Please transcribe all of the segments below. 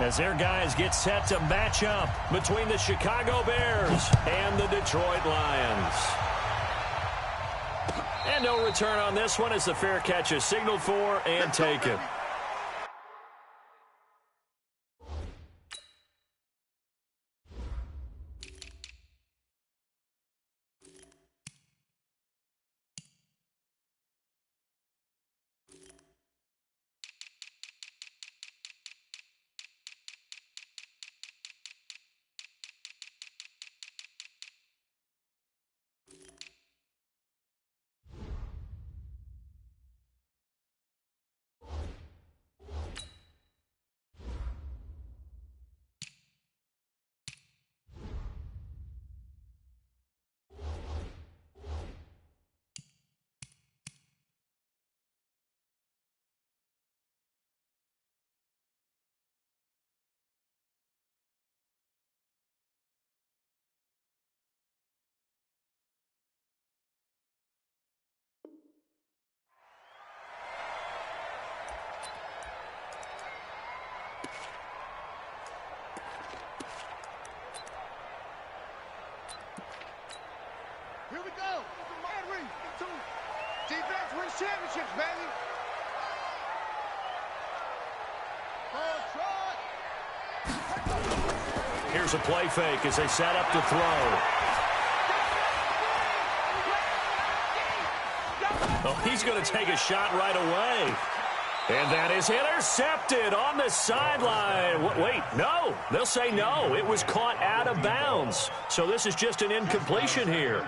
as their guys get set to match up between the Chicago Bears and the Detroit Lions. And no return on this one as the fair catch is signaled for and taken. Here we go. And 2. Defense wins championships, baby. Here's a play fake as they set up to throw. Oh, he's going to take a shot right away. And that is intercepted on the sideline. Wait, no. They'll say no. It was caught out of bounds. So this is just an incompletion here.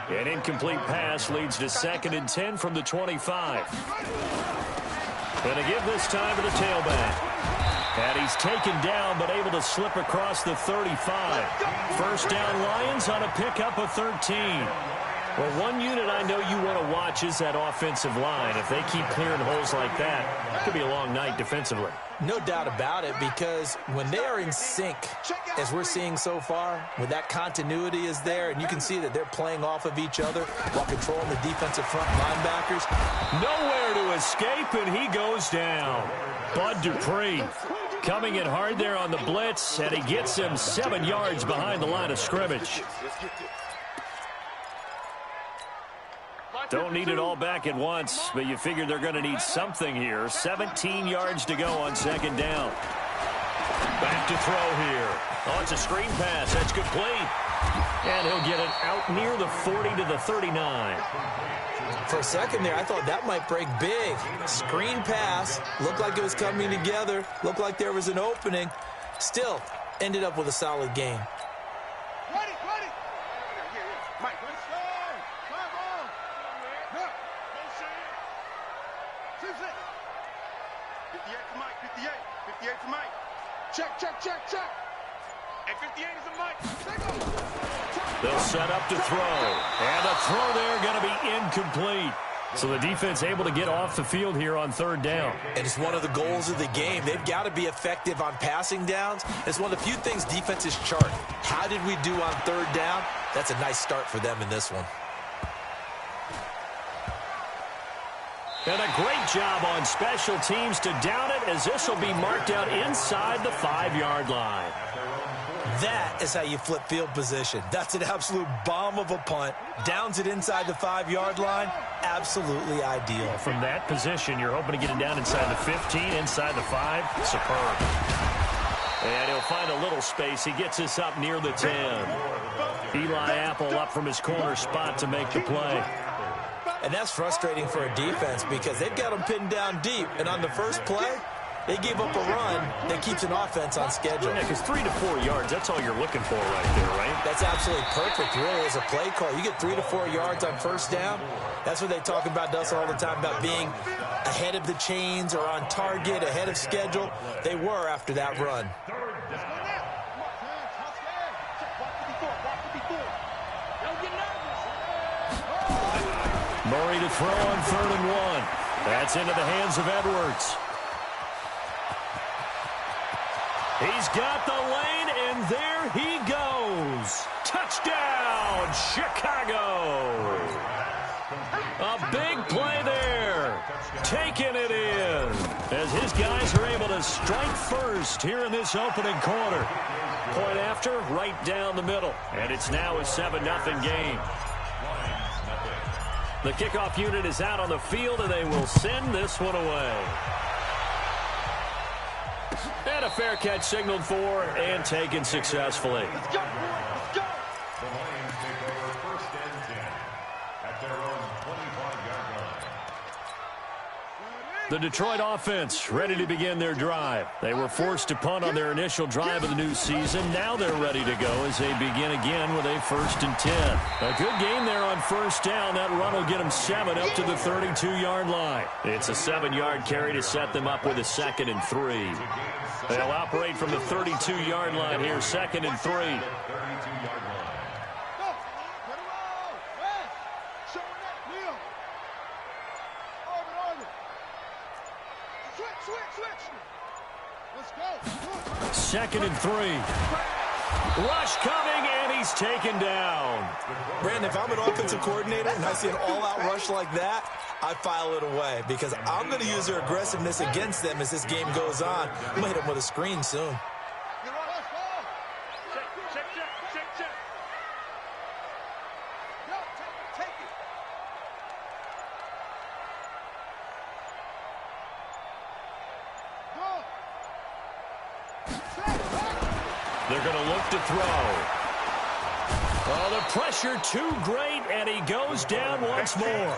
An incomplete pass leads to 2nd and 10 from the 25. Going to give this time to the tailback. And he's taken down but able to slip across the 35. First down Lions on a pickup of 13. Well, one unit I know you want to watch is that offensive line. If they keep clearing holes like that, it could be a long night defensively. No doubt about it, because when they are in sync, as we're seeing so far, when that continuity is there, and you can see that they're playing off of each other while controlling the defensive front linebackers. Nowhere to escape, and he goes down. Bud Dupree coming in hard there on the blitz, and he gets him 7 yards behind the line of scrimmage. Don't need it all back at once, but you figure they're going to need something here. 17 yards to go on 2nd down. Back to throw here. Oh, it's a screen pass. That's complete. And he'll get it out near the 40 to the 39. For a second there, I thought that might break big. Screen pass. Looked like it was coming together. Looked like there was an opening. Still, ended up with a solid game. Check. And 58 is a Mike. They'll set up to throw. And the throw there going to be incomplete. So the defense able to get off the field here on 3rd down. And it's one of the goals of the game. They've got to be effective on passing downs. It's one of the few things defenses chart. How did we do on 3rd down? That's a nice start for them in this one. And a great job on special teams to down it, as this will be marked out inside the 5-yard line. That is how you flip field position. That's an absolute bomb of a punt. Downs it inside the 5-yard line. Absolutely ideal. From that position, you're hoping to get it down inside the 15, inside the 5. Superb. And he'll find a little space. He gets this up near the 10. Eli Apple up from his corner spot to make the play. And that's frustrating for a defense because they've got them pinned down deep. And on the first play, they gave up a run that keeps an offense on schedule. Yeah, because 3 to 4 yards, that's all you're looking for right there, right? That's absolutely perfect, really, as a play call. You get 3 to 4 yards on first down. That's what they talk about, Dustin, all the time, about being ahead of the chains or on target, ahead of schedule. They were after that run. Murray to throw on 3rd and 1. That's into the hands of Edwards. He's got the lane, and there he goes. Touchdown, Chicago. A big play there. Taking it in. as his guys are able to strike first here in this opening quarter. Point after, right down the middle. And it's now a 7-0 game. The kickoff unit is out on the field, and they will send this one away. And a fair catch signaled for and taken successfully. Let's go, let's go. The Lions take over first and 10 at their own 25-yard line. The Detroit offense ready to begin their drive. They were forced to punt on their initial drive of the new season. Now they're ready to go as they begin again with a 1st and 10. A good game there on first down. That run will get them 7 up to the 32-yard line. It's a 7-yard carry to set them up with a 2nd and 3. They'll operate from the 32-yard line here, 2nd and 3. 32-yard line. Go. Let it roll. Yes. Showing up. Kneel. Orbit. Switch. Let's go. 2nd and 3. Rush coming, and he's taken down. Brandon, if I'm an offensive coordinator and I see an all-out rush like that, I file it away because I'm going to use their aggressiveness against them as this game goes on. I'm going to hit them with a screen soon. Let's go. Check. Yo, take it. They're going to look to throw. Oh, the pressure too great, and he goes down once more.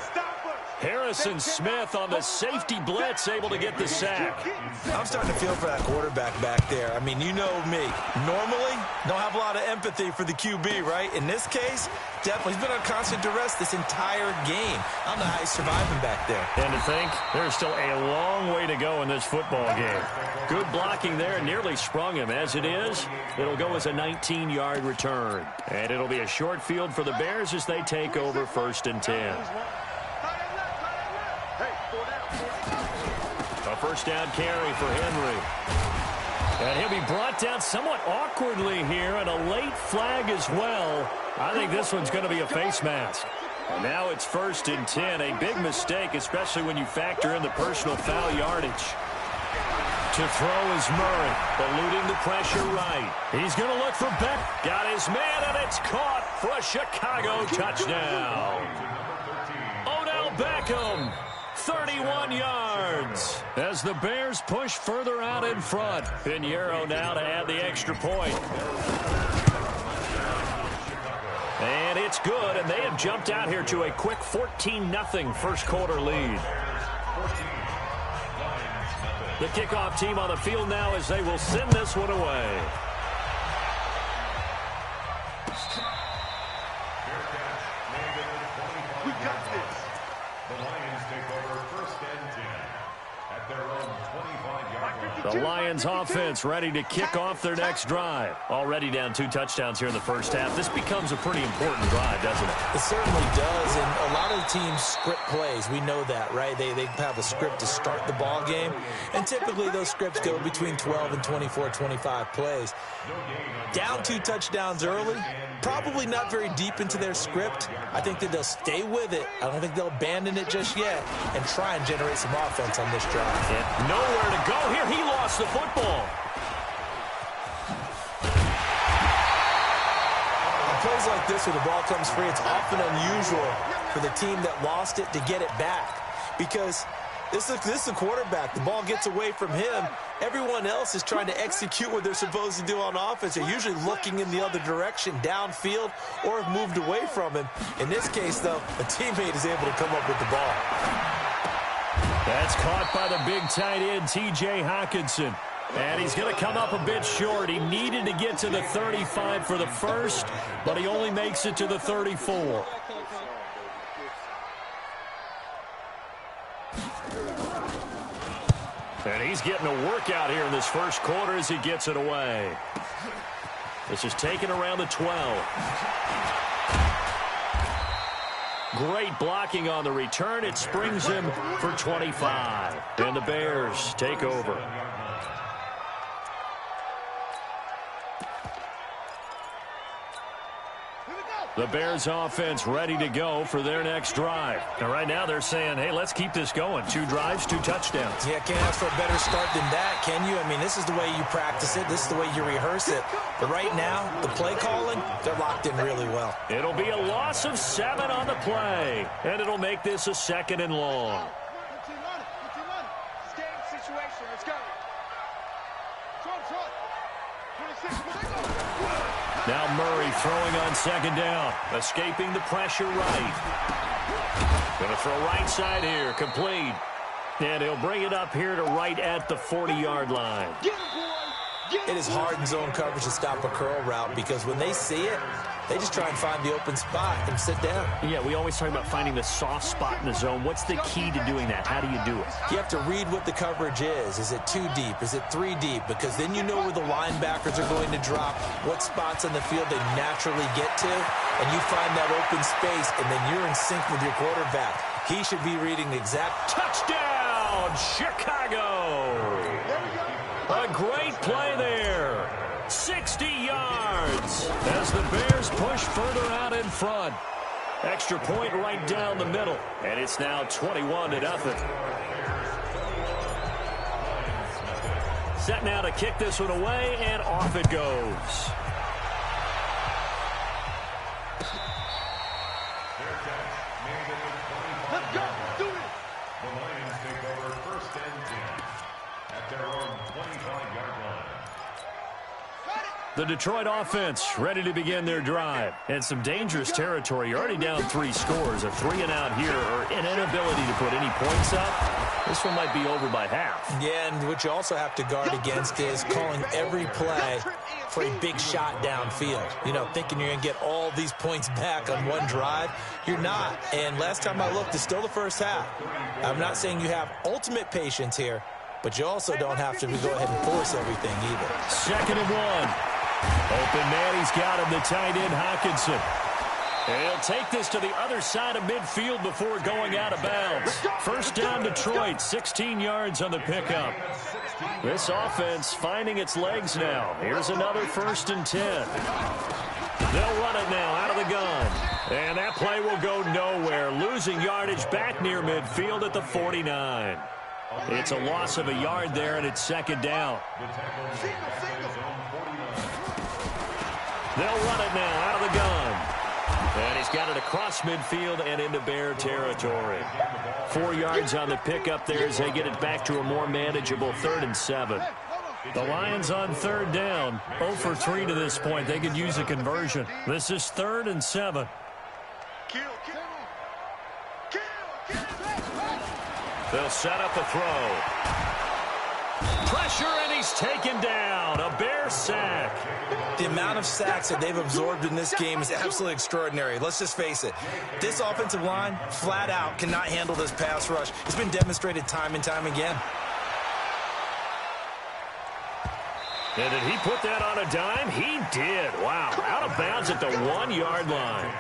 Harrison Smith on the safety blitz, able to get the sack. I'm starting to feel for that quarterback back there. I mean, you know me. Normally, don't have a lot of empathy for the QB, right? In this case, definitely. He's been on constant duress this entire game. I don't know how he's surviving back there. And to think, there's still a long way to go in this football game. Good blocking there, nearly sprung him. As it is, it'll go as a 19-yard return. And it'll be a short field for the Bears as they take over 1st and 10. A first down carry for Henry. And he'll be brought down somewhat awkwardly here, and a late flag as well. I think this one's going to be a face mask. And now it's 1st and 10. A big mistake, especially when you factor in the personal foul yardage. To throw is Murray, eluding the pressure right. He's going to look for Beck. Got his man, and it's caught for a Chicago touchdown. Odell Beckham, 31 yards. As the Bears push further out in front. Pinheiro now to add the extra point. And it's good, and they have jumped out here to a quick 14-0 first quarter lead. The kickoff team on the field now as they will send this one away. We got this. The Lions take over first and 10 at their own 25-yard line. The Lions offense ready to kick off their next drive. Already down 2 touchdowns here in the first half. This becomes a pretty important drive, doesn't it? It certainly does, and a lot of the teams script plays. We know that, right? They have a script to start the ball game, and typically those scripts go between 12 and 24, 25 plays. Down 2 touchdowns early, probably not very deep into their script. I think that they'll stay with it. I don't think they'll abandon it just yet and try and generate some offense on this drive. And nowhere to go here. He lost the football. Plays like this where the ball comes free, it's often unusual for the team that lost it to get it back because this is a quarterback. The ball gets away from him. Everyone else is trying to execute what they're supposed to do on offense. They're usually looking in the other direction, downfield, or have moved away from him. In this case, though, a teammate is able to come up with the ball. That's caught by the big tight end, T.J. Hockenson. And he's going to come up a bit short. He needed to get to the 35 for the first, but he only makes it to the 34. And he's getting a workout here in this first quarter as he gets it away. This is taken around the 12. Great blocking on the return. It springs him for 25. And the Bears take over. The Bears offense ready to go for their next drive. And right now they're saying, hey, let's keep this going. 2 drives, 2 touchdowns. Yeah, can't ask for a better start than that, can you? I mean, this is the way you practice it. This is the way you rehearse it. But right now, the play calling, they're locked in really well. It'll be a loss of 7 on the play. And it'll make this a 2nd and long. Situation. Let's go. Now Murray throwing on 2nd down. Escaping the pressure right. Going to throw right side here. Complete. And he'll bring it up here to right at the 40-yard line. It is hard in zone coverage to stop a curl route because when they see it, they just try and find the open spot and sit down. Yeah, we always talk about finding the soft spot in the zone. What's the key to doing that? How do you do it? You have to read what the coverage is. Is it 2 deep? Is it 3 deep? Because then you know where the linebackers are going to drop, what spots on the field they naturally get to, and you find that open space, and then you're in sync with your quarterback. He should be reading the exact touchdown, Chicago. A great play there. 60 yards as the Bears push further out in front. Extra point right down the middle, and it's now 21-0. Set now to kick this one away, and off it goes. Let's go. Do it. The Lions take over 1st and 10 at their own 25-yard line. The Detroit offense ready to begin their drive. And some dangerous territory. You're already down 3 scores. A 3-and-out here or an inability to put any points up. This one might be over by half. Yeah, and what you also have to guard against is calling every play for a big shot downfield. You know, thinking you're going to get all these points back on one drive. You're not. And last time I looked, it's still the first half. I'm not saying you have ultimate patience here, but you also don't have to go ahead and force everything either. 2nd and 1. Open man, he's got him, the tight end, Hockenson. And he'll take this to the other side of midfield before going out of bounds. 1st down, Detroit, 16 yards on the pickup. This offense finding its legs now. Here's another 1st and 10. They'll run it now out of the gun. And that play will go nowhere. Losing yardage back near midfield at the 49. It's a loss of a yard there, and it's 2nd down. They'll run it now out of the gun. And he's got it across midfield and into Bear territory. 4 yards on the pickup there as they get it back to a more manageable 3rd and 7. The Lions on 3rd down. 0 for 3 to this point. They could use a conversion. This is 3rd and 7. They'll set up a throw. Pressure, and he's taken down. A Bear sack. The amount of sacks that they've absorbed in this game is absolutely extraordinary. Let's just face it. This offensive line, flat out, cannot handle this pass rush. It's been demonstrated time and time again. And did he put that on a dime? He did. Wow. Out of bounds at the 1-yard line.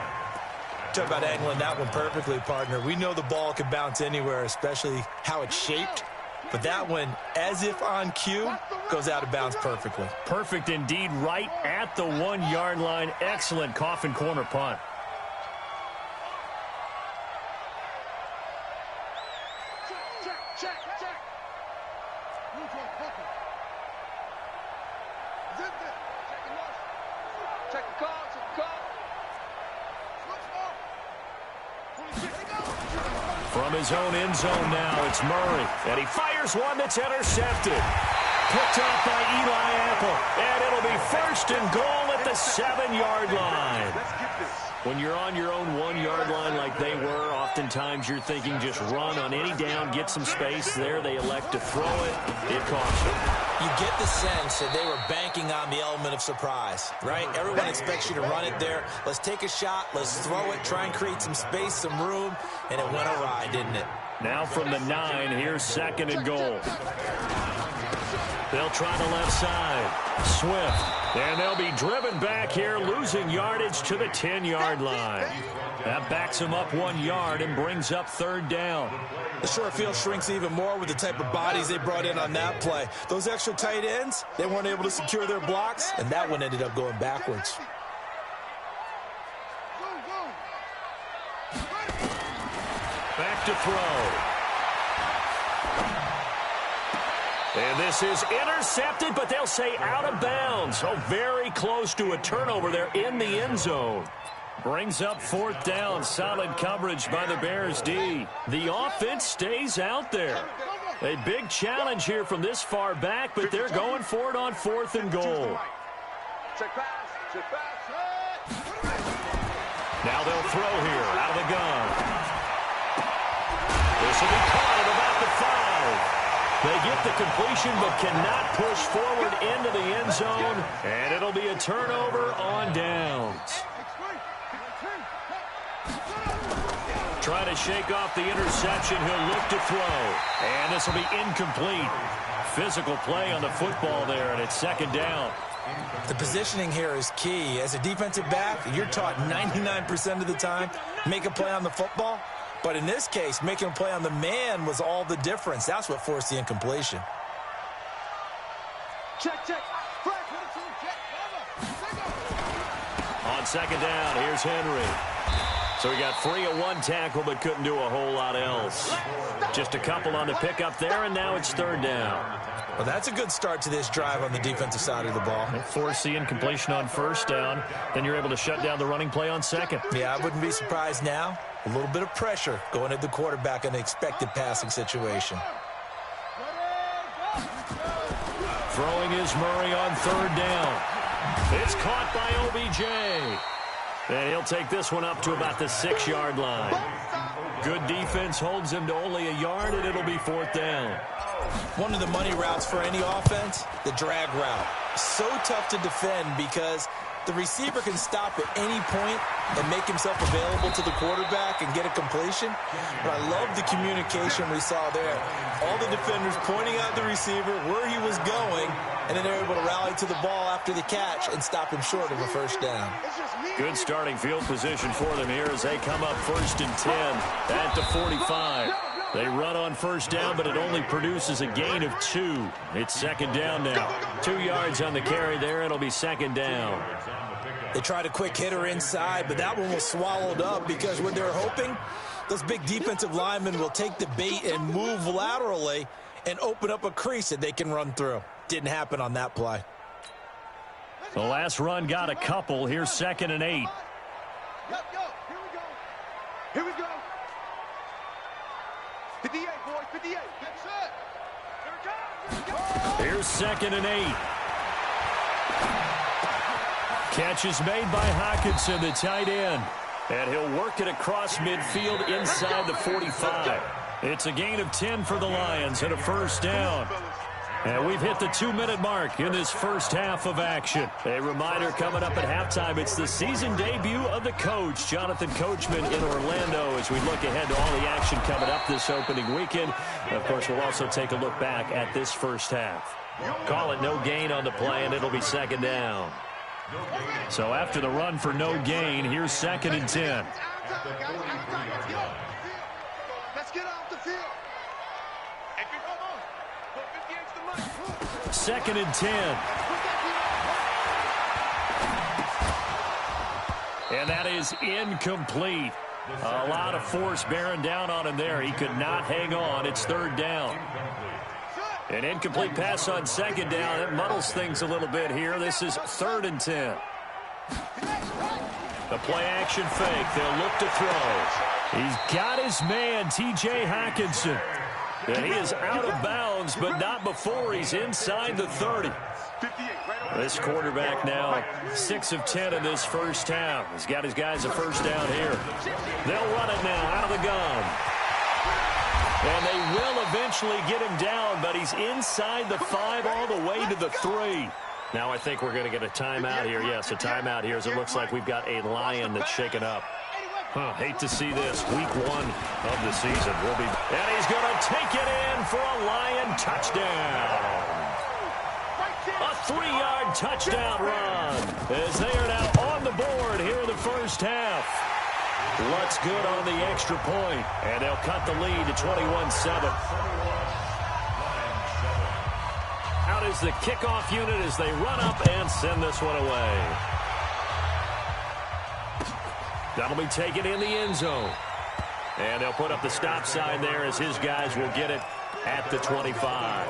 Talk about angling that one perfectly, partner. We know the ball can bounce anywhere, especially how it's shaped. But that one, as if on cue, goes out of bounds perfectly. Perfect indeed, right at the 1-yard line. Excellent coffin corner punt. Check. Check the call. From his own end zone now, it's Murray. And he fires one that's intercepted. Picked off by Eli Apple. And it'll be 1st and goal at the 7-yard line. When you're on your own 1-yard line like they were, oftentimes you're thinking just run on any down, get some space. There they elect to throw it. It costs them. You get the sense that they were banking on the element of surprise, right? Everyone expects you to run it there. Let's take a shot. Let's throw it. Try and create some space, some room. And it went awry, didn't it? Now from the 9, here's 2nd and goal. They'll try the left side. Swift. And they'll be driven back here, losing yardage to the 10-yard line. That backs them up 1 yard and brings up 3rd down. The short field shrinks even more with the type of bodies they brought in on that play. Those extra tight ends, they weren't able to secure their blocks, and that one ended up going backwards. to throw. And this is intercepted, but they'll say out of bounds. Oh, very close to a turnover there in the end zone. Brings up fourth down. Solid coverage by the Bears D. The offense stays out there. A big challenge here from this far back, but they're going for it on 4th and goal. Now they'll throw here out of the gun. This will be caught at about the 5. They get the completion but cannot push forward into the end zone, and it'll be a turnover on downs. Trying to shake off the interception. He'll look to throw. And this will be incomplete. Physical play on the football there, and it's 2nd down. The positioning here is key. As a defensive back, you're taught 99% of the time, make a play on the football. But in this case, making a play on the man was all the difference. That's what forced the incompletion. Check. On 2nd down, here's Henry. So he got free of one tackle but couldn't do a whole lot else. Just a couple on the pickup there, and now it's 3rd down. Well, that's a good start to this drive on the defensive side of the ball. Force the incompletion on 1st down. Then you're able to shut down the running play on 2nd. Yeah, I wouldn't be surprised now. A little bit of pressure going at the quarterback in the expected passing situation. Throwing is Murray on 3rd down. It's caught by OBJ. And he'll take this one up to about the 6-yard line. Good defense holds him to only a yard, and it'll be 4th down. One of the money routes for any offense, the drag route. So tough to defend because the receiver can stop at any point and make himself available to the quarterback and get a completion. But I love the communication we saw there. All the defenders pointing out the receiver, where he was going, and then they're able to rally to the ball after the catch and stop him short of a 1st down. Good starting field position for them here as they come up 1st and 10 at the 45. They run on 1st down, but it only produces a gain of 2. It's 2nd down now. 2 yards on the carry there. It'll be 2nd down. They tried a quick hitter inside, but that one was swallowed up because what they're hoping, those big defensive linemen will take the bait and move laterally and open up a crease that they can run through. Didn't happen on that play. The last run got a couple. Here's 2nd and 8. Here we go. 58, boys, 58. That's it. Here we go. Here's 2nd and 8. Catch is made by Hockenson, the tight end. And he'll work it across midfield inside the 45. It's a gain of 10 for the Lions and a 1st down. And we've hit the 2-minute mark in this first half of action. A reminder coming up at halftime, it's the season debut of the coach, Jonathan Coachman in Orlando, as we look ahead to all the action coming up this opening weekend. And of course, we'll also take a look back at this first half. Call it no gain on the play, and it'll be 2nd down. So after the run for no gain, here's 2nd and 10. Let's get off the field. 2nd and 10. And that is incomplete. A lot of force bearing down on him there. He could not hang on. It's 3rd down. An incomplete pass on 2nd down. It muddles things a little bit here. This is 3rd and 10. The play action fake. They'll look to throw. He's got his man, T.J. Hockenson. And he is out of bounds, but not before he's inside the 30. This quarterback now 6 of 10 in this first half. He's got his guys a 1st down here. They'll run it now out of the gun. And they will eventually get him down, but he's inside the 5 all the way to the 3. Now I think we're going to get a timeout here. Yes, a timeout here as it looks like we've got a Lion that's shaken up. Hate to see this. Week 1 of the season. And he's going to take it in for a Lion touchdown. A 3-yard touchdown run as they are now on the board here in the first half. Looks good on the extra point, and they'll cut the lead to 21-7. Out is the kickoff unit as they run up and send this one away. That'll be taken in the end zone. And they'll put up the stop sign there as his guys will get it at the 25.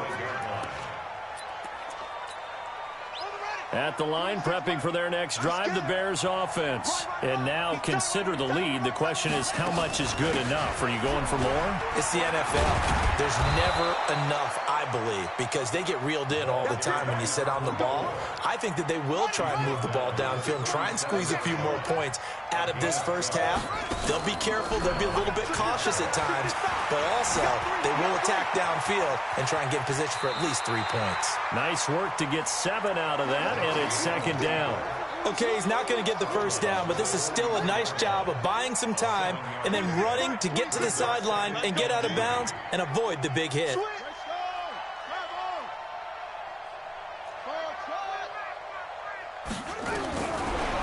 At the line, prepping for their next drive, the Bears offense. And now consider the lead. The question is, how much is good enough? Are you going for more? It's the NFL. There's never enough, I believe, because they get reeled in all the time when you sit on the ball. I think that they will try and move the ball downfield and try and squeeze a few more points out of this first half. They'll be careful. They'll be a little bit cautious at times, but also they will attack downfield and try and get in position for at least 3 points. Nice work to get 7 out of that, and it's second down. Okay, he's not going to get the first down, but this is still a nice job of buying some time and then running to get to the sideline and get out of bounds and avoid the big hit.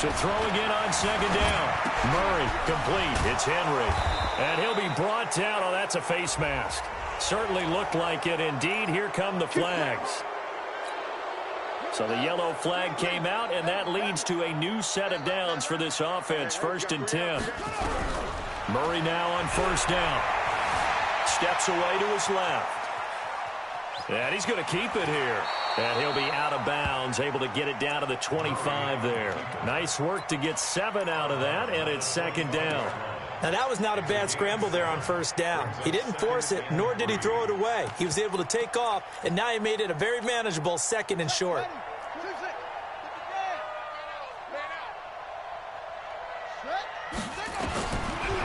To throw again on second down. Murray complete. It's Henry. And he'll be brought down. Oh, that's a face mask. Certainly looked like it. Indeed, here come the flags. So the yellow flag came out, and that leads to a new set of downs for this offense. 1st and 10. Murray now on first down. Steps away to his left. And he's going to keep it here. And he'll be out of bounds, able to get it down to the 25 there. Nice work to get 7 out of that, and it's second down. Now, that was not a bad scramble there on first down. He didn't force it, nor did he throw it away. He was able to take off, and now he made it a very manageable 2nd and short.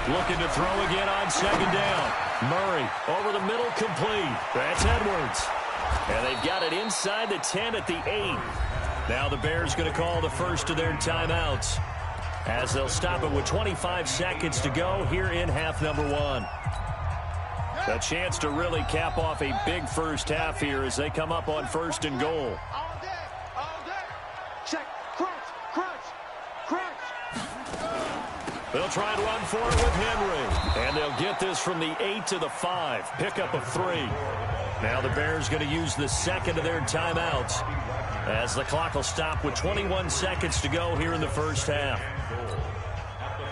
Looking to throw again on second down. Murray over the middle, complete. That's Edwards. And they've got it inside the 10 at the 8. Now the Bears going to call the first of their timeouts, as they'll stop it with 25 seconds to go here in half number 1. A chance to really cap off a big first half here as they come up on 1st and goal. Check. Crunch. They'll try and run for it with Henry. And they'll get this from the 8 to the 5. Pickup of 3. Now the Bears going to use the second of their timeouts, as the clock will stop with 21 seconds to go here in the first half.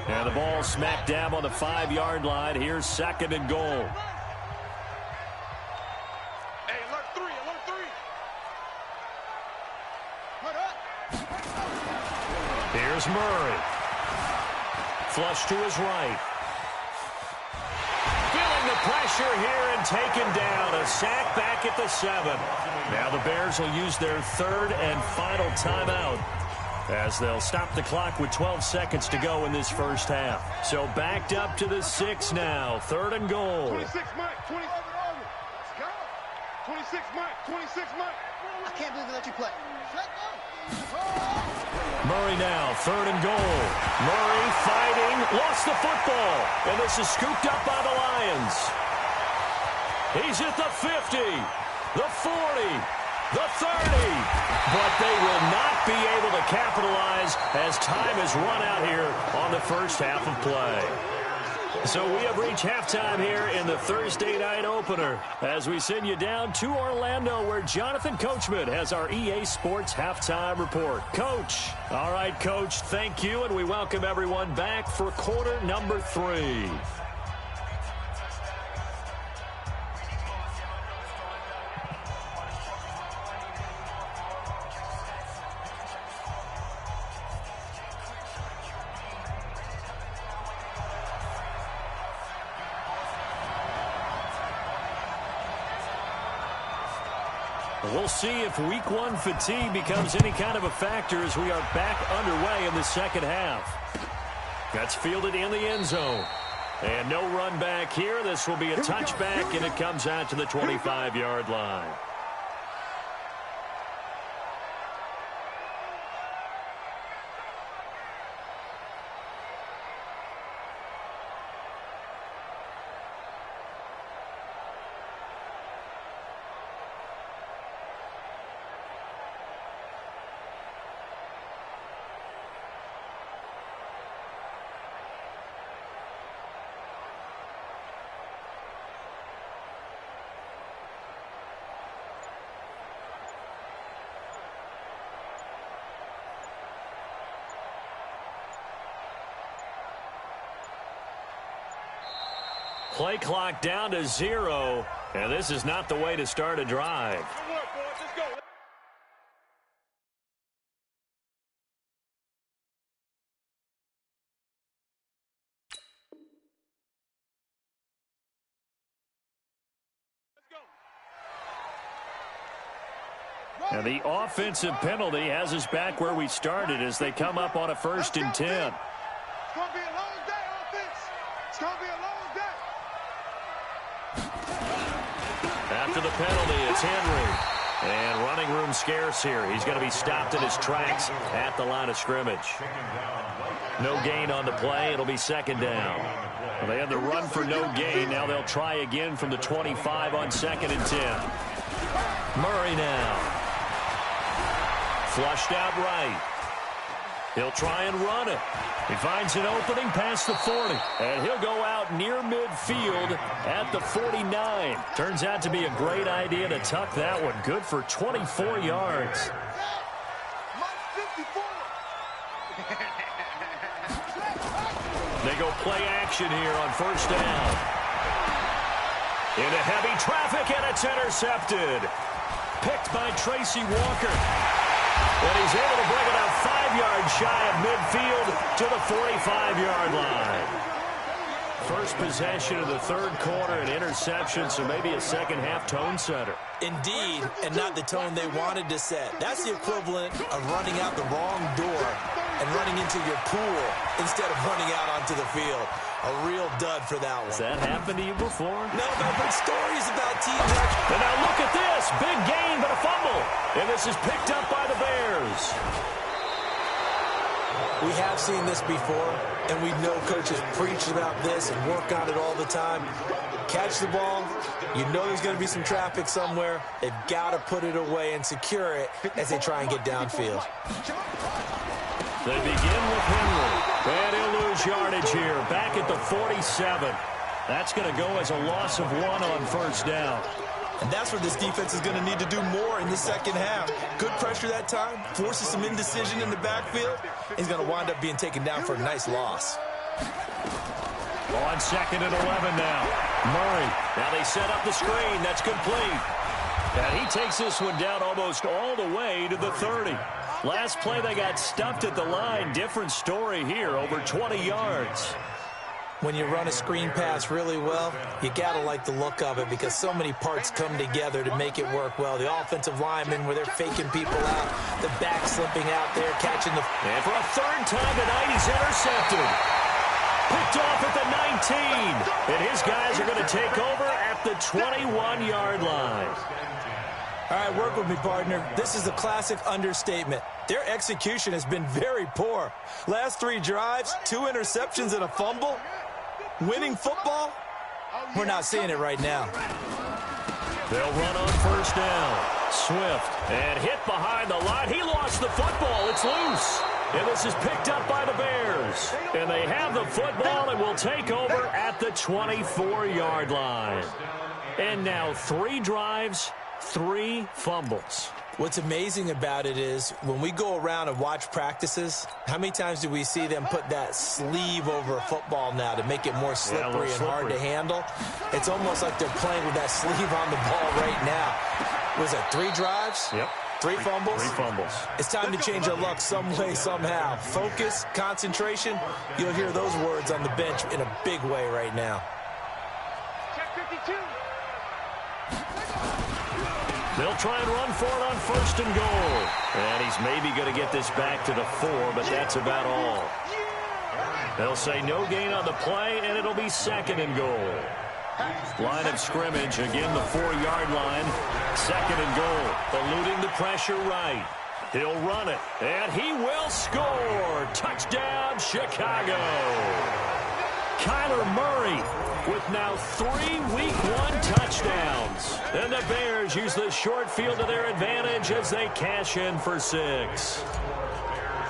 And the ball smack dab on the 5-yard line. Here's 2nd and goal. Hey, alert 3. Here's Murray. Flush to his right. Feeling the pressure here and taken down. A sack back at the 7. Now the Bears will use their 3rd and final timeout, as they'll stop the clock with 12 seconds to go in this first half. So backed up to the 6 now. 3rd and goal. 26 Mike. 26 Mike. I can't believe they let you play. Murray now, 3rd and goal. Murray fighting, lost the football, and this is scooped up by the Lions. He's at the 50, the 40, the 30, but they will not be able to capitalize as time has run out here on the first half of play. So we have reached halftime here in the Thursday night opener, as we send you down to Orlando, where Jonathan Coachman has our EA Sports halftime report. Coach. All right, Coach, thank you, and we welcome everyone back for quarter number 3. We'll see if week 1 fatigue becomes any kind of a factor as we are back underway in the second half. That's fielded in the end zone. And no run back here. This will be a touchback, and it comes out to the 25-yard line. play clock down to 0, and this is not the way to start a drive. And the offensive penalty has us back where we started as they come up on a 1st and 10. It's going to be a long day, offense. It's going to be a long day. After the penalty, it's Henry. And running room scarce here. He's going to be stopped in his tracks at the line of scrimmage. No gain on the play. It'll be 2nd down. Well, they had the run for no gain. Now they'll try again from the 25 on 2nd and 10. Murray now. Flushed out right. He'll try and run it. He finds an opening past the 40. And he'll go out near midfield at the 49. Turns out to be a great idea to tuck that one. Good for 24 yards. They go play action here on 1st down. Into heavy traffic, and it's intercepted. Picked by Tracy Walker. And he's able to bring it out 5 yards shy of midfield to the 45-yard line. First possession of the 3rd quarter, an interception, so maybe a second-half tone setter. Indeed, and not the tone they wanted to set. That's the equivalent of running out the wrong door and running into your pool instead of running out onto the field. A real dud for that one. Has that happened to you before? No, but stories about teams that... And now look at this. Big gain, but a fumble. And this is picked up by the Bears. We have seen this before, and we know coaches preach about this and work on it all the time. Catch the ball. You know there's going to be some traffic somewhere. They've got to put it away and secure it as they try and get downfield. They begin with Henry. And he'll lose yardage here. Back at the 47. That's going to go as a loss of 1 on 1st down. And that's where this defense is going to need to do more in the second half. Good pressure that time. Forces some indecision in the backfield. He's going to wind up being taken down for a nice loss. On 2nd and 11 now. Murray. Now they set up the screen. That's complete. And he takes this one down almost all the way to the 30. Last play, they got stuffed at the line. Different story here, over 20 yards. When you run a screen pass really well, you got to like the look of it because so many parts come together to make it work well. The offensive linemen, where they're faking people out, the back slipping out there, catching the... And for a 3rd time tonight, he's intercepted. Picked off at the 19. And his guys are going to take over at the 21-yard line. All right, work with me, partner. This is a classic understatement. Their execution has been very poor. Last 3 drives, 2 interceptions and a fumble. Winning football? We're not seeing it right now. They'll run on 1st down. Swift, and hit behind the line. He lost the football. It's loose. And this is picked up by the Bears. And they have the football and will take over at the 24-yard line. And now 3 drives, 3 fumbles. What's amazing about it is when we go around and watch practices, how many times do we see them put that sleeve over a football now to make it more slippery and hard to handle? It's almost like they're playing with that sleeve on the ball right now. Was it 3 drives? Yep. 3 fumbles? 3 fumbles. It's time to change our luck some way, somehow. Focus, concentration, you'll hear those words on the bench in a big way right now. Check 52. They'll try and run for it on 1st and goal. And he's maybe going to get this back to the 4, but that's about all. They'll say no gain on the play, and it'll be 2nd and goal. Line of scrimmage, again the 4-yard line. 2nd and goal, eluding the pressure right. He'll run it, and he will score. Touchdown, Chicago. Kyler Murray with now 3 Week 1 touchdowns. And the Bears use the short field to their advantage as they cash in for 6.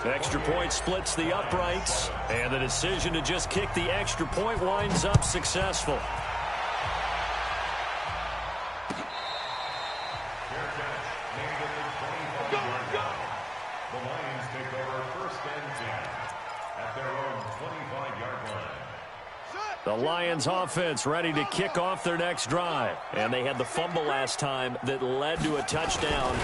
Extra point splits the uprights, and the decision to just kick the extra point winds up successful. The Lions take over 1st and 10 at their own 25-yard line. The Lions offense ready to kick off their next drive. And they had the fumble last time that led to a touchdown.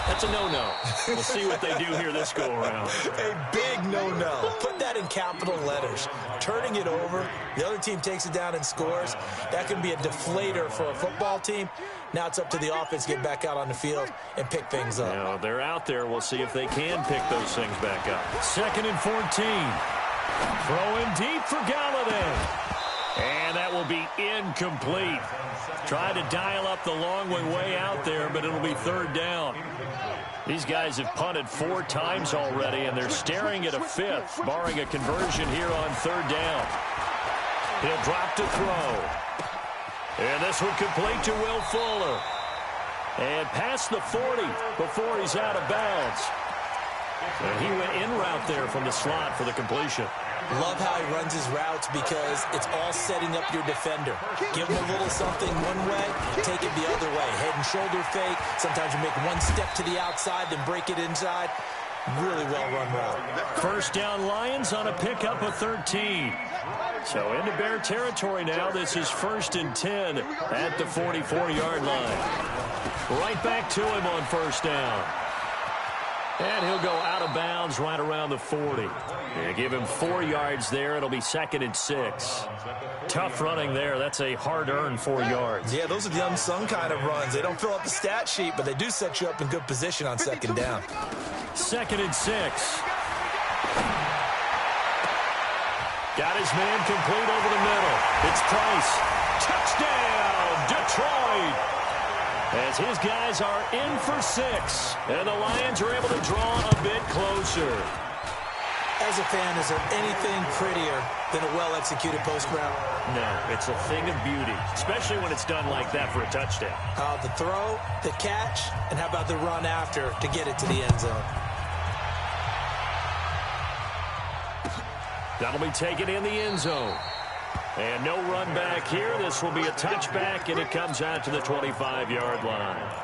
That's a no-no. We'll see what they do here this go-around. A big no-no. Put that in capital letters. Turning it over, the other team takes it down and scores. That can be a deflator for a football team. Now it's up to the offense to get back out on the field and pick things up. Now, they're out there. We'll see if they can pick those things back up. 2nd and 14. Throwing deep for Galladay. And that will be incomplete. Tried to dial up the long way out there, but it'll be 3rd down. These guys have punted 4 times already, and they're staring at a 5th, barring a conversion here on 3rd down. He'll drop to throw. And this one complete to Will Fuller. And past the 40 before he's out of bounds. And he went in route there from the slot for the completion. Love how he runs his routes because it's all setting up your defender. Give him a little something one way, take it the other way. Head and shoulder fake. Sometimes you make one step to the outside, then break it inside. Really well-run route. 1st down Lions on a pickup of 13. So into Bear territory now. This is 1st and 10 at the 44-yard line. Right back to him on 1st down. And he'll go out of bounds right around the 40. Yeah, give him 4 yards there. It'll be 2nd and 6. Tough running there. That's a hard-earned 4 yards. Yeah, those are the unsung kind of runs. They don't fill up the stat sheet, but they do set you up in good position on 2nd down. 2nd and 6. Got his man complete over the middle. It's Price. Touchdown, Detroit. As his guys are in for 6. And the Lions are able to draw a bit closer. As a fan, is there anything prettier than a well-executed post route? No, it's a thing of beauty, especially when it's done like that for a touchdown. The throw, the catch, and how about the run after to get it to the end zone? That'll be taken in the end zone. And no run back here. This will be a touchback, and it comes out to the 25-yard line.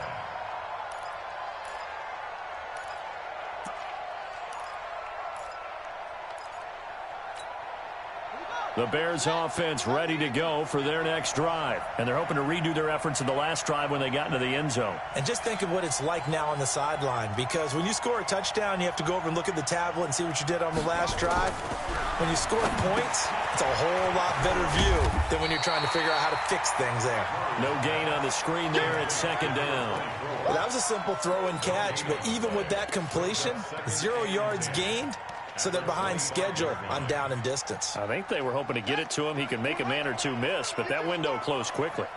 The Bears offense ready to go for their next drive. And they're hoping to redo their efforts in the last drive when they got into the end zone. And just think of what it's like now on the sideline, because when you score a touchdown, you have to go over and look at the tablet and see what you did on the last drive. When you score points, it's a whole lot better view than when you're trying to figure out how to fix things there. No gain on the screen there. It's 2nd down. Well, that was a simple throw and catch, but even with that completion, 0 yards gained. So they're behind schedule on down and distance. I think they were hoping to get it to him. He could make a man or two miss, but that window closed quickly.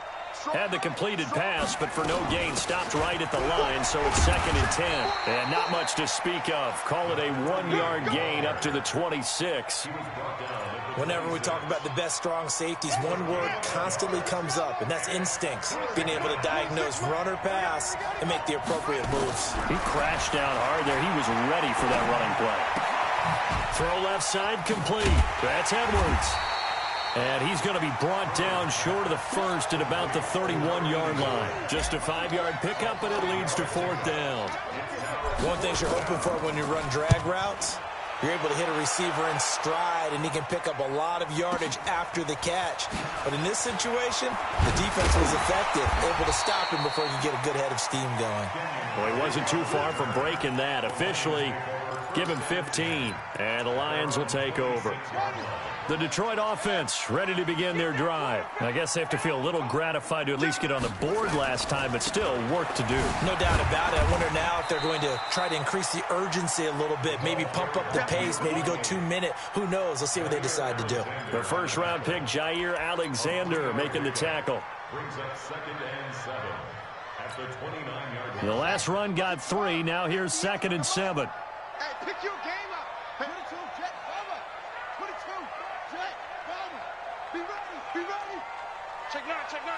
Had the completed pass, but for no gain, stopped right at the line, so it's 2nd and 10. And not much to speak of. Call it a 1-yard gain up to the 26. Whenever we talk about the best strong safeties, one word constantly comes up, and that's instincts. Being able to diagnose run or pass and make the appropriate moves. He crashed down hard there. He was ready for that running play. Throw left side complete. That's Edwards. And he's going to be brought down short of the 1st at about the 31-yard line. Just a 5-yard pickup, and it leads to 4th down. One thing you're hoping for when you run drag routes, you're able to hit a receiver in stride, and he can pick up a lot of yardage after the catch. But in this situation, the defense was effective, able to stop him before he could get a good head of steam going. Well, he wasn't too far from breaking that. Officially, give him 15, and the Lions will take over. The Detroit offense ready to begin their drive. I guess they have to feel a little gratified to at least get on the board last time, but still work to do. No doubt about it. I wonder now if they're going to try to increase the urgency a little bit, maybe pump up the pace, maybe go 2-minute. Who knows? Let's see what they decide to do. The 1st-round pick, Jair Alexander, making the tackle. Brings up 2nd and 7 at the 29-yard line. The last run got 3. Now here's 2nd and 7. Hey, pick your game up. 22, jet, cover. 22, jet, cover. Be ready. Check 9, check 9.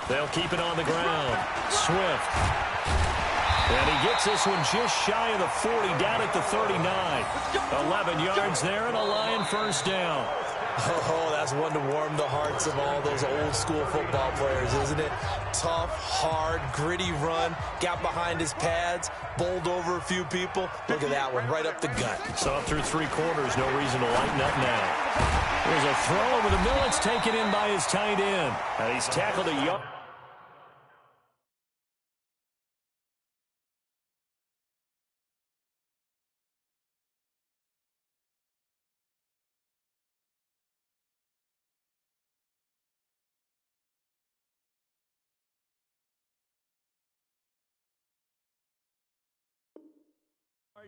They'll keep it on the ground. Swift. And he gets this one just shy of the 40, down at the 39. 11 yards there and a Lion 1st down. Oh, that's one to warm the hearts of all those old-school football players, isn't it? Tough, hard, gritty run, got behind his pads, bowled over a few people. Look at that one, right up the gut. So through 3 quarters, no reason to lighten up now. There's a throw over the middle. It's taken in by his tight end. And he's tackled a yard.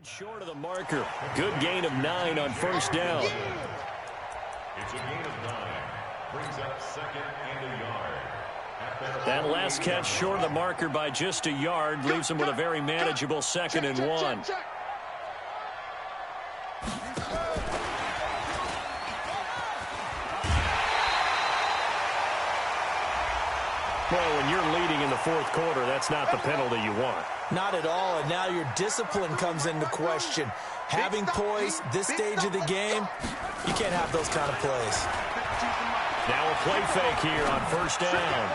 Short of the marker. Good gain of 9 on first down. It's a gain of 9. Brings up 2nd and a yard. That last catch short of the marker by just a yard leaves him with a very manageable 2nd and 1. Well, when you're leading in the 4th quarter, that's not the penalty you want. Not at all, and now your discipline comes into question. Having poise this stage of the game, you can't have those kind of plays. Now a play fake here on first down.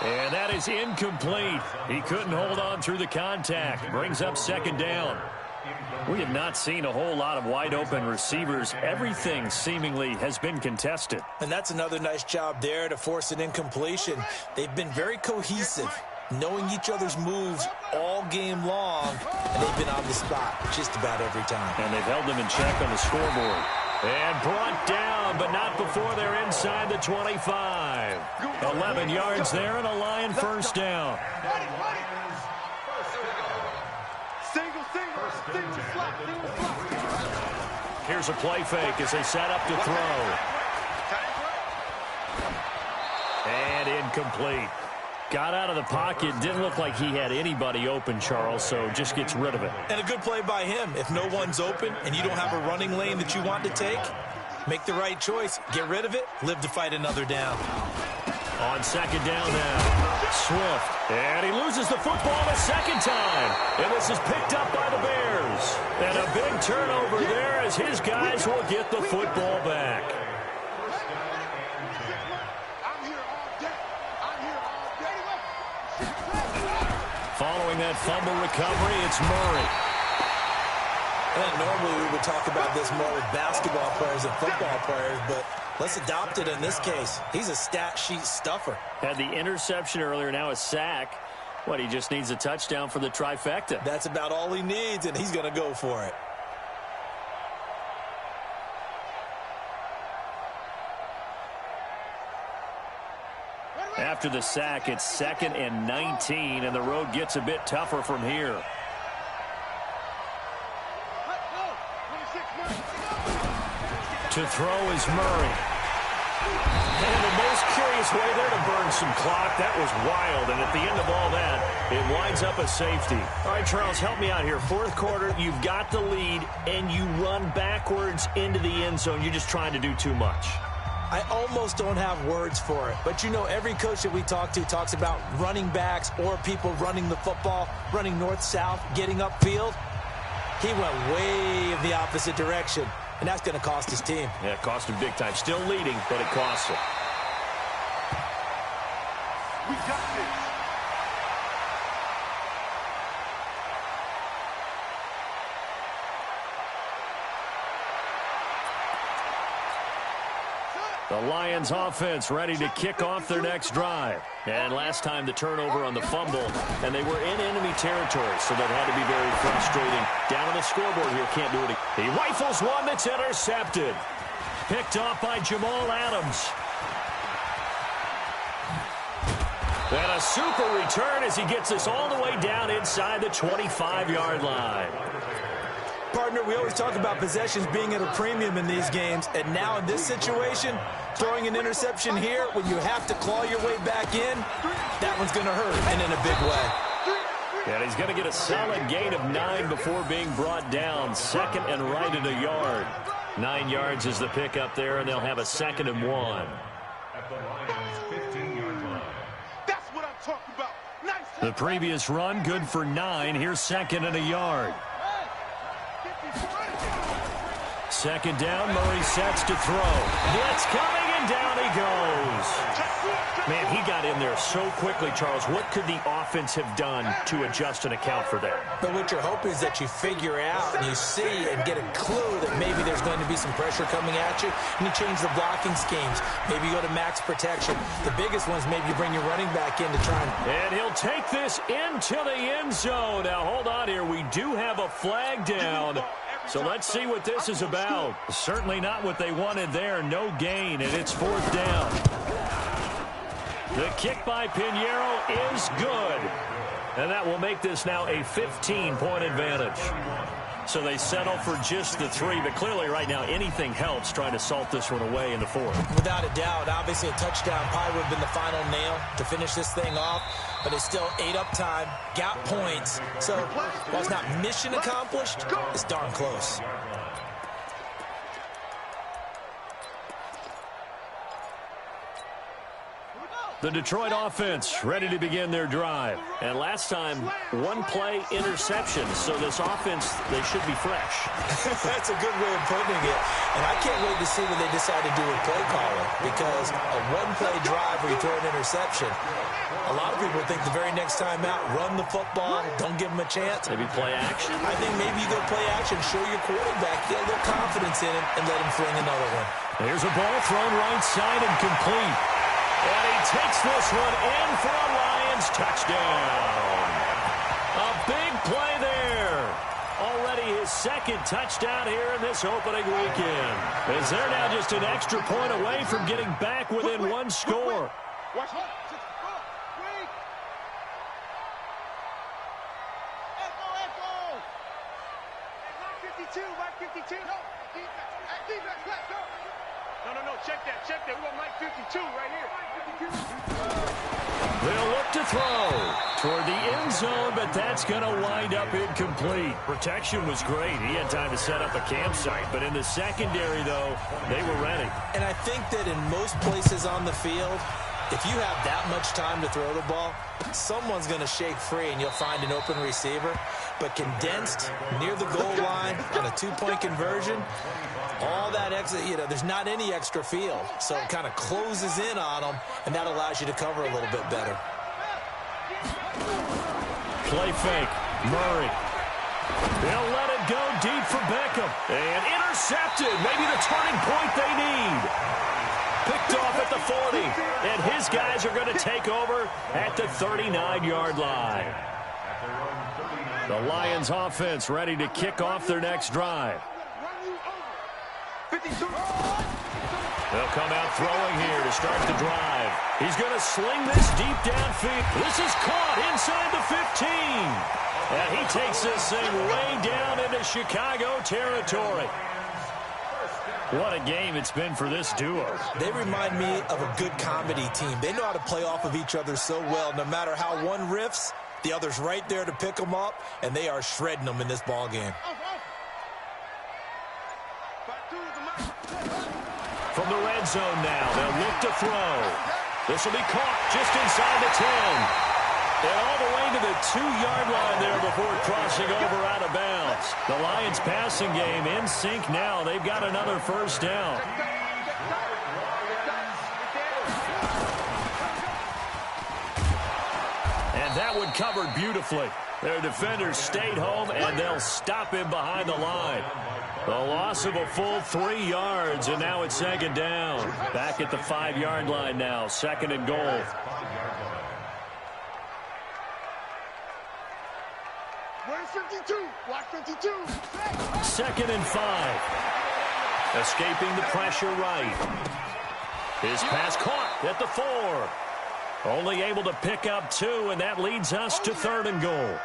And that is incomplete. He couldn't hold on through the contact. Brings up 2nd down. We have not seen a whole lot of wide-open receivers. Everything seemingly has been contested. And that's another nice job there to force an incompletion. They've been very cohesive, knowing each other's moves all game long, and they've been on the spot just about every time. And they've held them in check on the scoreboard. And brought down, but not before they're inside the 25. 11 yards there and a Lion first down. Here's a play fake as they set up to throw. And incomplete. Got out of the pocket. Didn't look like he had anybody open, Charles, so just gets rid of it. And a good play by him. If no one's open and you don't have a running lane that you want to take, make the right choice. Get rid of it. Live to fight another down. On 2nd down now. Swift. And he loses the football a 2nd time. And this is picked up by the Bears. And a big turnover there as his guys will get the football back. Following that fumble recovery, it's Murray. And normally we would talk about this more with basketball players and football players, but let's adopt it in this case. He's a stat sheet stuffer. Had the interception earlier, now a sack. He just needs a touchdown for the trifecta. That's about all he needs, and he's going to go for it. After the sack, it's 2nd and 19, and the road gets a bit tougher from here. To throw is Murray. And the most curious way there to burn some clock. That was wild, and at the end of all that, it winds up a safety. All right, Charles, help me out here. 4th quarter, you've got the lead, and you run backwards into the end zone. You're just trying to do too much. I almost don't have words for it. But, you know, every coach that we talk to talks about running backs or people running the football, running north-south, getting upfield. He went way in the opposite direction, and that's going to cost his team. Yeah, it cost him big time. Still leading, but it costs him. We got this. The Lions offense ready to kick off their next drive. And last time the turnover on the fumble, and they were in enemy territory, so that had to be very frustrating. Down on the scoreboard here, can't do it. He rifles one that's intercepted. Picked off by Jamal Adams. And a super return as he gets us all the way down inside the 25-yard line. Partner, we always talk about possessions being at a premium in these games, and now in this situation, throwing an interception here when you have to claw your way back in, that one's going to hurt, and in a big way. And he's going to get a solid gain of 9 before being brought down. 2nd and right at a yard. 9 yards is the pickup there, and they'll have a 2nd and 1. At the Lions' 15-yard line. That's what I'm talking about. Nice. The previous run, good for 9. Here's 2nd and a yard. Second down, Murray sets to throw. Blitz coming, and down he goes. Man, he got in there so quickly, Charles. What could the offense have done to adjust and account for that? But what you're hoping is that you figure out and you see and get a clue that maybe there's going to be some pressure coming at you, and you change the blocking schemes. Maybe you go to max protection. The biggest one's maybe you bring your running back in to try And he'll take this into the end zone. Now, hold on here. We do have a flag down. So let's see what this is about. Certainly not what they wanted there. No gain, and it's fourth down. The kick by Pinheiro is good. And that will make this now a 15-point advantage. So they settle for just the 3, but clearly right now anything helps trying to salt this one away in the 4th. Without a doubt, obviously a touchdown probably would have been the final nail to finish this thing off, but it's still 8 up time, got points. So while it's not mission accomplished, it's darn close. The Detroit offense ready to begin their drive. And last time, one-play interception. So this offense, they should be fresh. That's a good way of putting it. And I can't wait to see what they decide to do with play calling, because a one-play drive where you throw an interception, a lot of people think the very next time out, run the football, don't give them a chance. Maybe play action? I think maybe you go play action, show your quarterback, get a little confidence in him, and let him fling another one. There's a ball thrown right side and complete. And he takes this one in for a Lions touchdown. A big play there. Already his second touchdown here in this opening weekend. As they're now just an extra point away from getting back within one score. Watch. Mark 52. No, check that. We want Mike 52 right here. They'll look to throw toward the end zone, but that's going to wind up incomplete. Protection was great. He had time to set up a campsite, but in the secondary, though, they were ready. And I think that in most places on the field, if you have that much time to throw the ball, someone's going to shake free and you'll find an open receiver. But condensed near the goal line on a two-point conversion, all that extra, there's not any extra field. So it kind of closes in on them, and that allows you to cover a little bit better. Play fake. Murray. They'll let it go deep for Beckham. And intercepted. Maybe the turning point they need. Picked off at the 40. And his guys are going to take over at the 39-yard line. The Lions offense ready to kick off their next drive. They'll come out throwing here to start the drive. He's going to sling this deep downfield. This is caught inside the 15. And he takes this thing way down into Chicago territory. What a game it's been for this duo. They remind me of a good comedy team. They know how to play off of each other so well. No matter how one riffs, the other's right there to pick them up, and they are shredding them in this ball game. From the red zone now, they'll look to throw. This will be caught just inside the 10. And all the way to the 2-yard line there before crossing over out of bounds. The Lions passing game in sync now. They've got another first down. And that one covered beautifully. Their defenders stayed home, and they'll stop him behind the line. The loss of a full 3 yards, and now it's second down. Back at the 5-yard line now, second and goal. Watch 52. Second and 5. Escaping the pressure right. His pass caught at the 4. Only able to pick up 2, and that leads us to third and goal.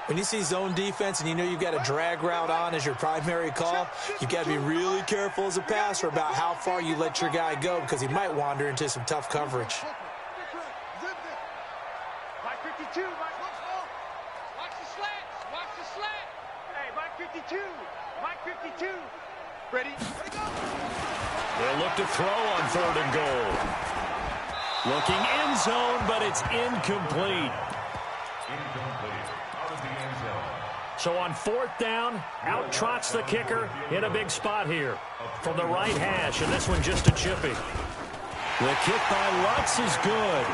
When you see zone defense and you know you've got a drag route on as your primary call, you've got to be really careful as a passer about how far you let your guy go, because he might wander into some tough coverage. Mike 52. Watch the slant. Watch the slant. Hey, Mike 52. Mike 52. Ready? They'll look to throw on third and goal. Looking end zone, but it's incomplete. So on 4th down, out trots the kicker in a big spot here from the right hash, and this one just a chippy. The kick by Lutz is good,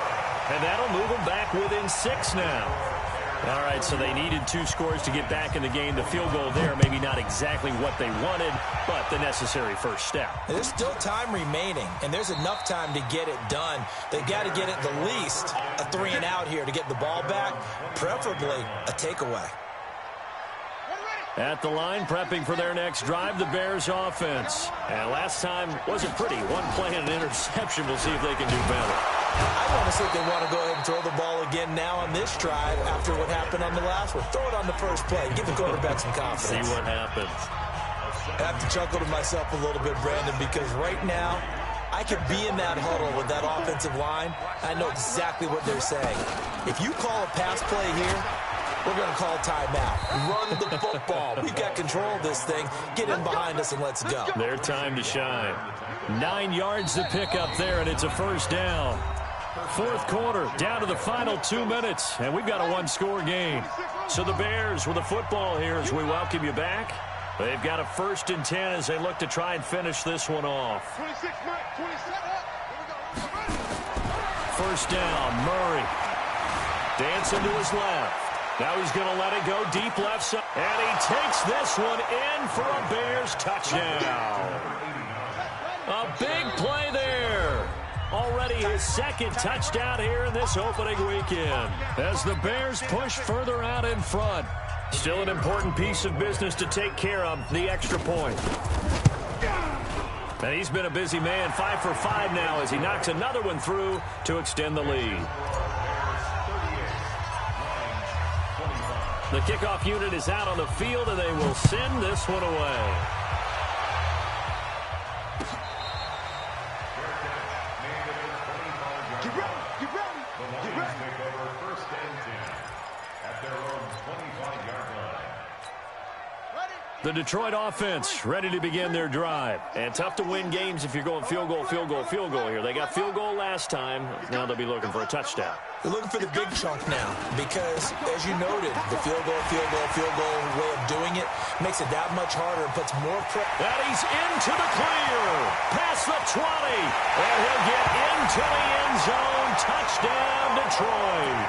and that'll move them back within 6 now. All right, so they needed 2 scores to get back in the game. The field goal there, maybe not exactly what they wanted, but the necessary first step. There's still time remaining, and there's enough time to get it done. They've got to get at the least a 3-and-out here to get the ball back, preferably a takeaway. At the line, prepping for their next drive, the Bears offense. And last time wasn't pretty. 1 play and an interception. We'll see if they can do better. I want to see if they want to go ahead and throw the ball again now on this drive after what happened on the last one. Throw it on the first play. Give the quarterback some confidence. See what happens. I have to chuckle to myself a little bit, Brandon, because right now I could be in that huddle with that offensive line. I know exactly what they're saying. If you call a pass play here, we're going to call timeout. Run the football. We've got control of this thing. Get in behind us and let's go. Their time to shine. 9 yards to pick up there, and it's a first down. 4th quarter, down to the final 2 minutes, and we've got a 1-score game. So the Bears with the football here as we welcome you back. They've got a 1st and 10 as they look to try and finish this one off. 1st down, Murray. Dancing to his left. Now he's going to let it go deep left side. And he takes this one in for a Bears touchdown. A big play there. Already his 2nd touchdown here in this opening weekend. As the Bears push further out in front. Still an important piece of business to take care of, the extra point. And he's been a busy man, 5 for 5 now as he knocks another one through to extend the lead. The kickoff unit is out on the field, and they will send this one away. Get ready, get ready, get ready. Take over 1st and 10 at their own 25-yard line. The Detroit offense ready to begin their drive. And tough to win games if you're going field goal, field goal, field goal here. They got field goal last time. Now they'll be looking for a touchdown. They're looking for the big chunk now because, as you noted, the field goal way of doing it makes it that much harder and puts more pressure. And he's into the clear. Past the 20. And he'll get into the end zone. Touchdown, Detroit.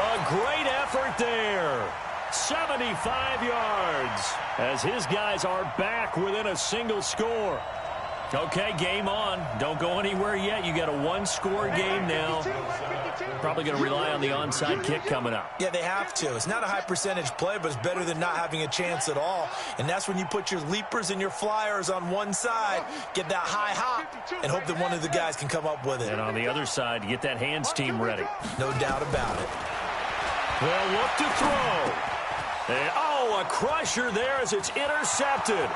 A great effort there. 75 yards as his guys are back within a single score. Okay, game on. Don't go anywhere yet. You got a 1-score game now. Probably going to rely on the onside kick coming up. Yeah, they have to. It's not a high percentage play, but it's better than not having a chance at all. And that's when you put your leapers and your flyers on one side, get that high hop, and hope that one of the guys can come up with it. And on the other side, get that hands team ready. No doubt about it. They'll look to throw. And, oh, a crusher there as it's intercepted.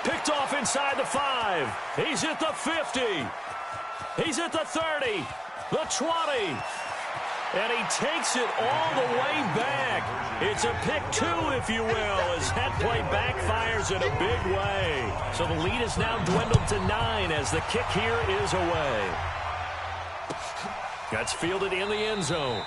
Picked off inside the 5. He's at the 50. He's at the 30. The 20. And he takes it all the way back. It's a pick 2, if you will, as that play backfires in a big way. So the lead is now dwindled to 9 as the kick here is away. That's fielded in the end zone.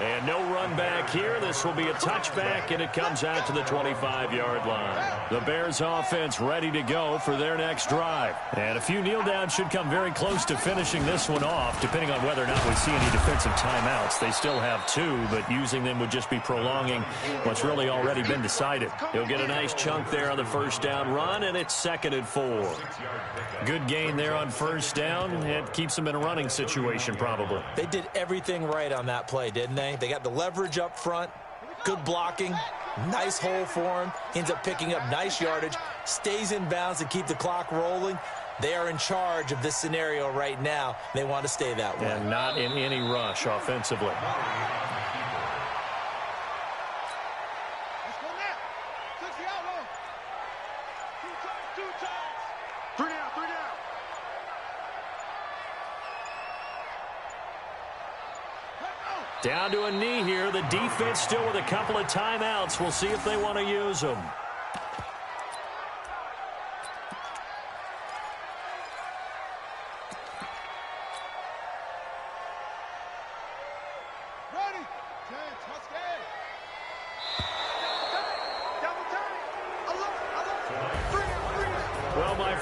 And no run back here. This will be a touchback, and it comes out to the 25-yard line. The Bears offense ready to go for their next drive. And a few kneel downs should come very close to finishing this one off, depending on whether or not we see any defensive timeouts. They still have 2, but using them would just be prolonging what's really already been decided. He'll get a nice chunk there on the 1st down run, and it's 2nd and 4. Good gain there on 1st down. It keeps them in a running situation, probably. They did everything right on that play, didn't they? They got the leverage up front, good blocking, nice hole for him. He ends up picking up nice yardage, stays in bounds to keep the clock rolling. They are in charge of this scenario right now. They want to stay that way. And not in any rush offensively. Let's go now. 60 out low. 2 times. 3 down, 3 down. Down to a knee here. The defense still with a couple of timeouts. We'll see if they want to use them. Ready. 10, touchdown.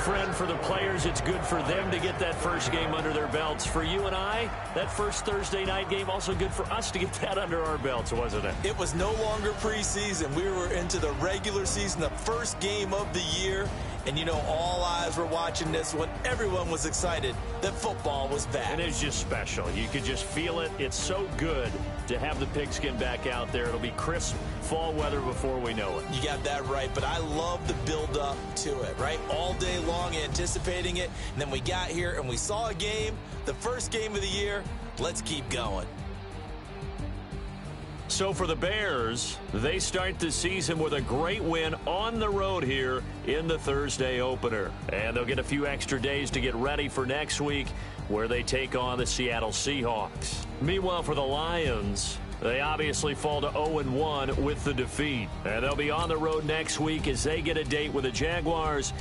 friend, for the players, it's good for them to get that first game under their belts. For you and I, that first Thursday night game, also good for us to get that under our belts, wasn't it? It was no longer preseason. We were into the regular season, the first game of the year. And, you know, all eyes were watching this when everyone was excited that football was back. And it's just special. You could just feel it. It's so good to have the pigskin back out there. It'll be crisp fall weather before we know it. You got that right, but I love the build-up to it, right? All day long anticipating it, and then we got here and we saw a game, the first game of the year. Let's keep going. So for the Bears, they start the season with a great win on the road here in the Thursday opener. And they'll get a few extra days to get ready for next week, where they take on the Seattle Seahawks. Meanwhile, for the Lions, they obviously fall to 0-1 with the defeat. And they'll be on the road next week as they get a date with the Jaguars